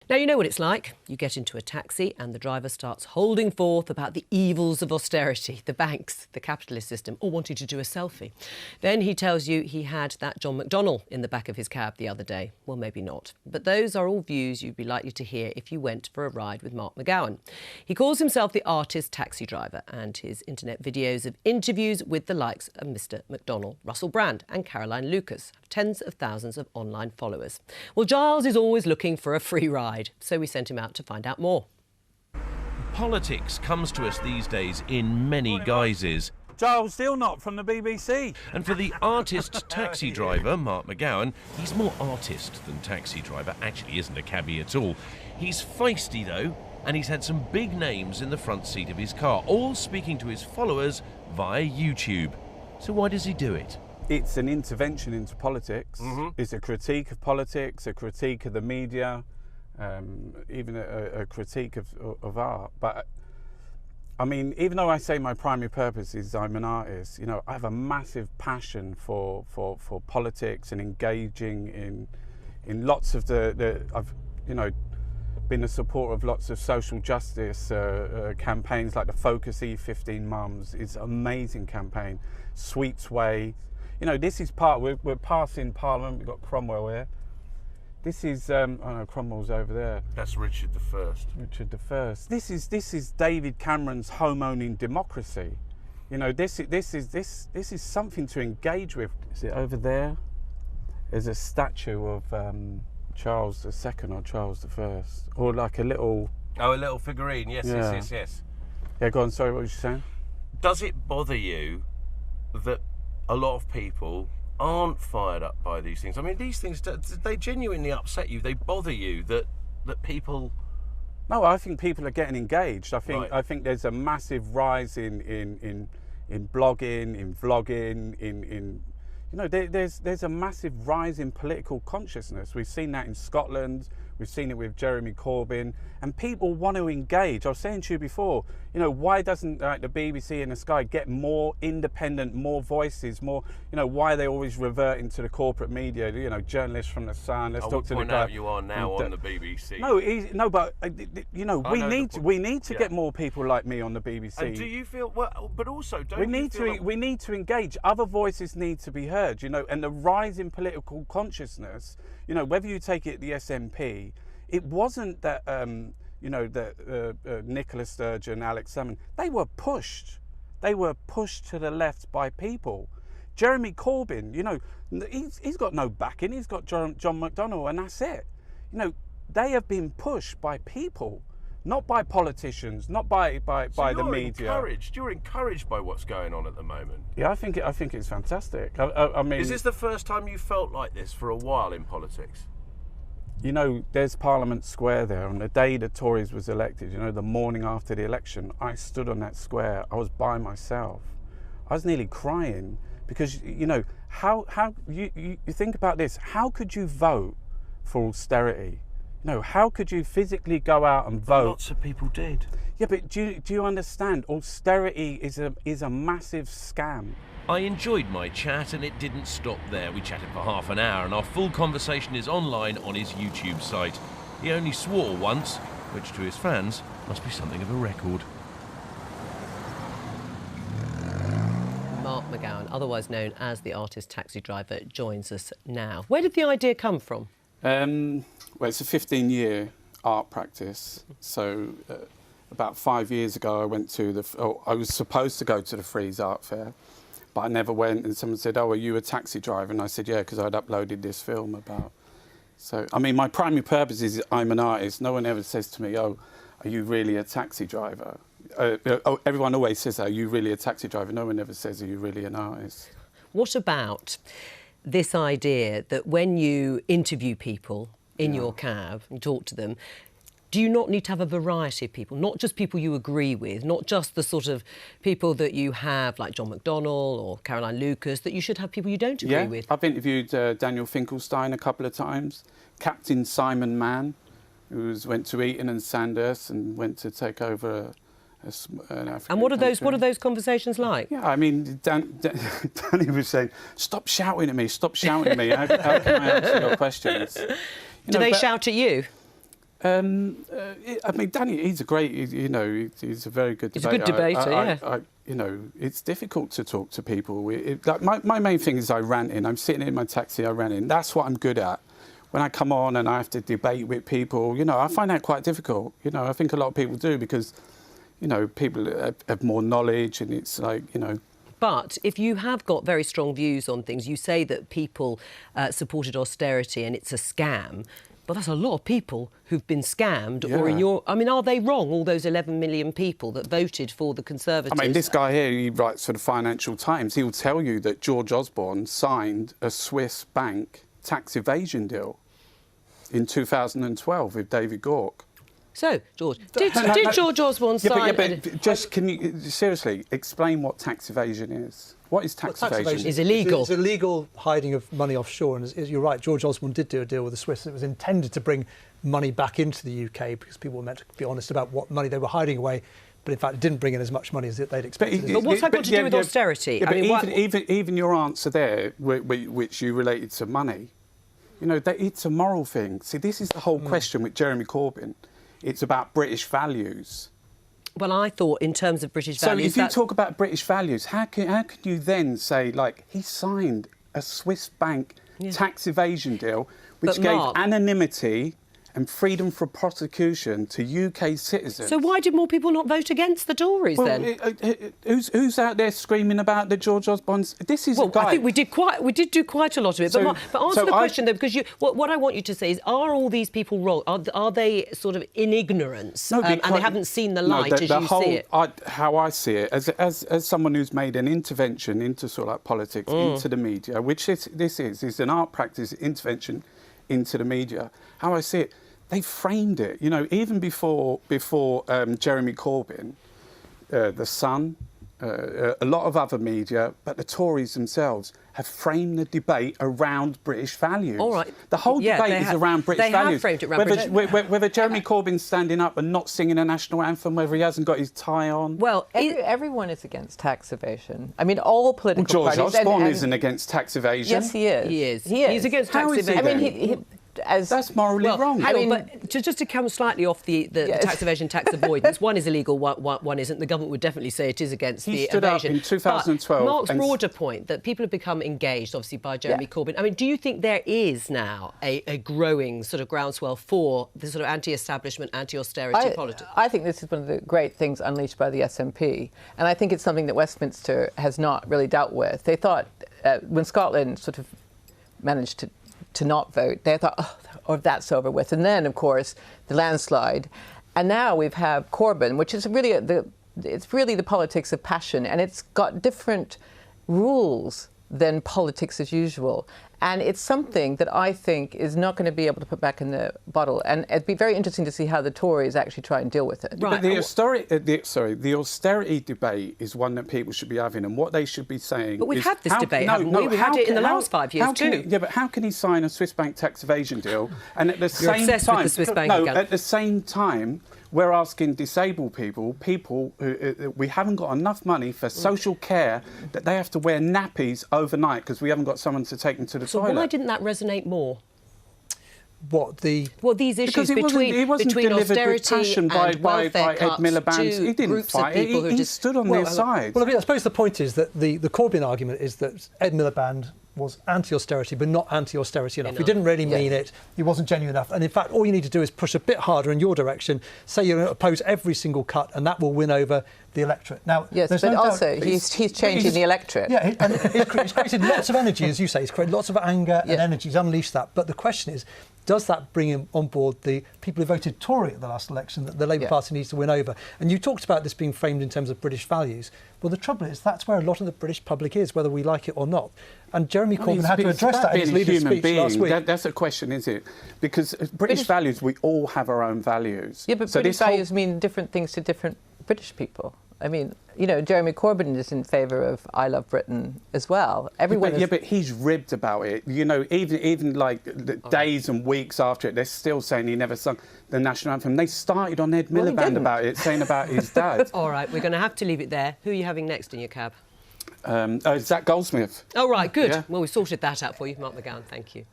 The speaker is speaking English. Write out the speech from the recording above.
Now, you know what it's like. You get into a taxi and the driver starts holding forth about the evils of austerity, the banks, the capitalist system, all wanting to do a selfie. Then he tells you he had that John McDonnell in the back of his cab the other day. Well, maybe not. But those are all views you'd be likely to hear if you went for a ride with Mark McGowan. He calls himself the artist taxi driver, and his internet videos of interviews with the likes of Mr McDonnell, Russell Brand and Caroline Lucas have tens of thousands of online followers. Well, Giles is always looking for a free ride, so we sent him out to find out more. Politics comes to us these days in many guises. Giles still not from the BBC. And for the artist taxi driver, Mark McGowan, he's more artist than taxi driver, actually isn't a cabbie at all. He's feisty though, and he's had some big names in the front seat of his car, all speaking to his followers via YouTube. So why does he do it? It's an intervention into politics. It's a critique of politics, a critique of the media, even a critique of art. But I mean, even though I say my primary purpose is I'm an artist, you know, I have a massive passion for politics and engaging in lots of I've, you know, been a supporter of lots of social justice campaigns like the02Oct15 Mums. It's an amazing campaign. Sweets Way. You know, this is we're passing Parliament. We've got Cromwell here. This is, oh no, Cromwell's over there. That's Richard I. Richard I. This is David Cameron's home-owning democracy. You know, this is something to engage with. Is it over there? There's a statue of Charles II or Charles I, or like a little. Oh, a little figurine. Yes, Yeah. yes. Yeah, go on. Sorry, what was you saying? Does it bother you that a lot of people aren't fired up by these things? I mean, these things, they genuinely upset you. They bother you that people. No, I think people are getting engaged. Right. I think there's a massive rise in blogging, in vlogging, in you know, there's a massive rise in political consciousness. We've seen that in Scotland. We've seen it with Jeremy Corbyn, and people want to engage. I was saying to you before, you know, why doesn't the BBC and the Sky get more independent, more voices, more, you know, why are they always reverting to the corporate media? You know, journalists from the Sun. Let's talk to the guy. Out you are now on the BBC. No, but you know, we need to get more people like me on the BBC. And do you feel well? But also, don't we need to engage. Other voices need to be heard. You know, and the rise in political consciousness. You know, whether you take it the SNP, it wasn't that you know, that Nicola Sturgeon, Alex Salmond, they were pushed. They were pushed to the left by people. Jeremy Corbyn, you know, he's got no backing. He's got John McDonnell, and that's it. You know, they have been pushed by people, not by politicians, not by the media. You're encouraged by what's going on at the moment. Yeah, I think it's fantastic. I mean, is this the first time you felt like this for a while in politics? You know, there's Parliament Square there. On the day the Tories was elected, you know, the morning after the election, I stood on that square. I was by myself. I was nearly crying because, you know, how you think about this. How could you vote for austerity? No, how could you physically go out and vote? Lots of people did. Yeah, but do you understand? Austerity is a massive scam. I enjoyed my chat, and it didn't stop there. We chatted for half an hour, and our full conversation is online on his YouTube site. He only swore once, which to his fans must be something of a record. Mark McGowan, otherwise known as the artist taxi driver, joins us now. Where did the idea come from? Well, it's a 15-year art practice. So about 5 years ago, I went to I was supposed to go to the Frieze Art Fair, but I never went. And someone said, "Oh, are you a taxi driver?" And I said, "Yeah," because I'd uploaded this film about. So, I mean, my primary purpose is I'm an artist. No one ever says to me, "Oh, are you really a taxi driver?" Everyone always says, "Are you really a taxi driver?" No one ever says, "Are you really an artist?" What about this idea that when you interview people in your cab and talk to them, do you not need to have a variety of people, not just people you agree with, not just the sort of people that you have, like John McDonnell or Caroline Lucas, that you should have people you don't agree with? I've interviewed Daniel Finkelstein a couple of times, Captain Simon Mann, who went to Eton and Sandhurst and went to take over an African And what are country. those conversations like? Yeah, I mean, Danny was saying, "Stop shouting at me, stop shouting at me. How can I answer your questions?" Do they shout at you? I mean, Danny, he's a great, you know, he's a very good debater. He's a good debater, yeah. You know, it's difficult to talk to people. Like my main thing is I rant in. I'm sitting in my taxi, I rant in. That's what I'm good at. When I come on and I have to debate with people, you know, I find that quite difficult. You know, I think a lot of people do because, you know, people have more knowledge and it's like, you know. But if you have got very strong views on things, you say that people supported austerity and it's a scam. But that's a lot of people who've been scammed or in your... I mean, are they wrong, all those 11 million people that voted for the Conservatives? I mean, this guy here, he writes for the Financial Times. He will tell you that George Osborne signed a Swiss bank tax evasion deal in 2012 with David Gauke. So, George, did George Osborne sign... but just, can you, seriously, explain what tax evasion is? What is tax evasion? It's illegal. It's illegal hiding of money offshore. And as you're right, George Osborne did do a deal with the Swiss. It was intended to bring money back into the UK because people were meant to be honest about what money they were hiding away. But in fact, it didn't bring in as much money as they'd expected. But what's that got to do with austerity? Yeah, I mean, even your answer there, which you related to money, you know, it's a moral thing. See, this is the whole question with Jeremy Corbyn. It's about British values. Well, I thought in terms of British values... So if you talk about British values, how can you then say, like, he signed a Swiss bank tax evasion deal which gave anonymity and freedom for prosecution to UK citizens? So why did more people not vote against the Tories then? Who's out there screaming about the George Osborne's? This is a guy... I think we did do quite a lot of it. But answer the question though, because what I want you to say is: are all these people wrong? Are they sort of in ignorance and they haven't seen the light as you see it? How I see it, as someone who's made an intervention into sort of like politics, into the media, which this is an art practice intervention into the media. How I see it. They framed it, you know, even before Jeremy Corbyn, The Sun, a lot of other media, but the Tories themselves have framed the debate around British values. All right. The whole debate is around British values. They have framed it around British values. Whether Jeremy Corbyn's standing up and not singing a national anthem, whether he hasn't got his tie on. Well, everyone is against tax evasion. I mean, all political parties. George Osborne isn't against tax evasion. Yes, he is. He is. He is. He's against tax evasion. I mean, that's morally wrong. But just to come slightly off the tax evasion, tax avoidance, one is illegal, one isn't. The government would definitely say it is against the stood evasion. Up in 2012. But Mark's broader point that people have become engaged, obviously, by Jeremy Corbyn. I mean, do you think there is now a growing sort of groundswell for the sort of anti-establishment, anti-austerity politics? I think this is one of the great things unleashed by the SNP, and I think it's something that Westminster has not really dealt with. They thought when Scotland sort of managed to not vote, they thought, oh, that's over with. And then, of course, the landslide. And now we've had Corbyn, which is really the politics of passion, and it's got different rules than politics as usual. And it's something that I think is not going to be able to put back in the bottle. And it'd be very interesting to see how the Tories actually try and deal with it. Right. But the austerity debate is one that people should be having, and what they should be saying. But we've had this debate, haven't we? We had it in the last 5 years too. But how can he sign a Swiss bank tax evasion deal and at the You're same obsessed time? With the Swiss bank at the same time, we're asking disabled people who we haven't got enough money for social care, that they have to wear nappies overnight because we haven't got someone to take them to the toilet. So why didn't that resonate more? These issues between austerity and welfare cuts to he didn't groups fight. of people He stood on their side. Well, I suppose the point is that the Corbyn argument is that Ed Miliband was anti-austerity, but not anti-austerity enough. He didn't really mean it. He wasn't genuine enough. And in fact, all you need to do is push a bit harder in your direction. Say you're going to oppose every single cut, and that will win over the electorate. Now, yes, but also he's changing the electorate. Yeah, and he's created lots of energy, as you say. He's created lots of anger and energy. He's unleashed that. But the question is, does that bring him on board the people who voted Tory at the last election that the Labour Party needs to win over? And you talked about this being framed in terms of British values. Well, the trouble is that's where a lot of the British public is, whether we like it or not. And Jeremy Corbyn had to address that in his leader's speech last week. That's a question, is it? Because British values, we all have our own values. Yeah, but British values mean different things to different British people. I mean, you know, Jeremy Corbyn is in favour of I Love Britain as well. But he's ribbed about it. You know, even like days and weeks after it, they're still saying he never sung the national anthem. They started on Ed Miliband about it, saying about his dad. All right, we're going to have to leave it there. Who are you having next in your cab? Zach Goldsmith. Oh, right, good. Yeah. Well, we sorted that out for you, Mark McGowan. Thank you.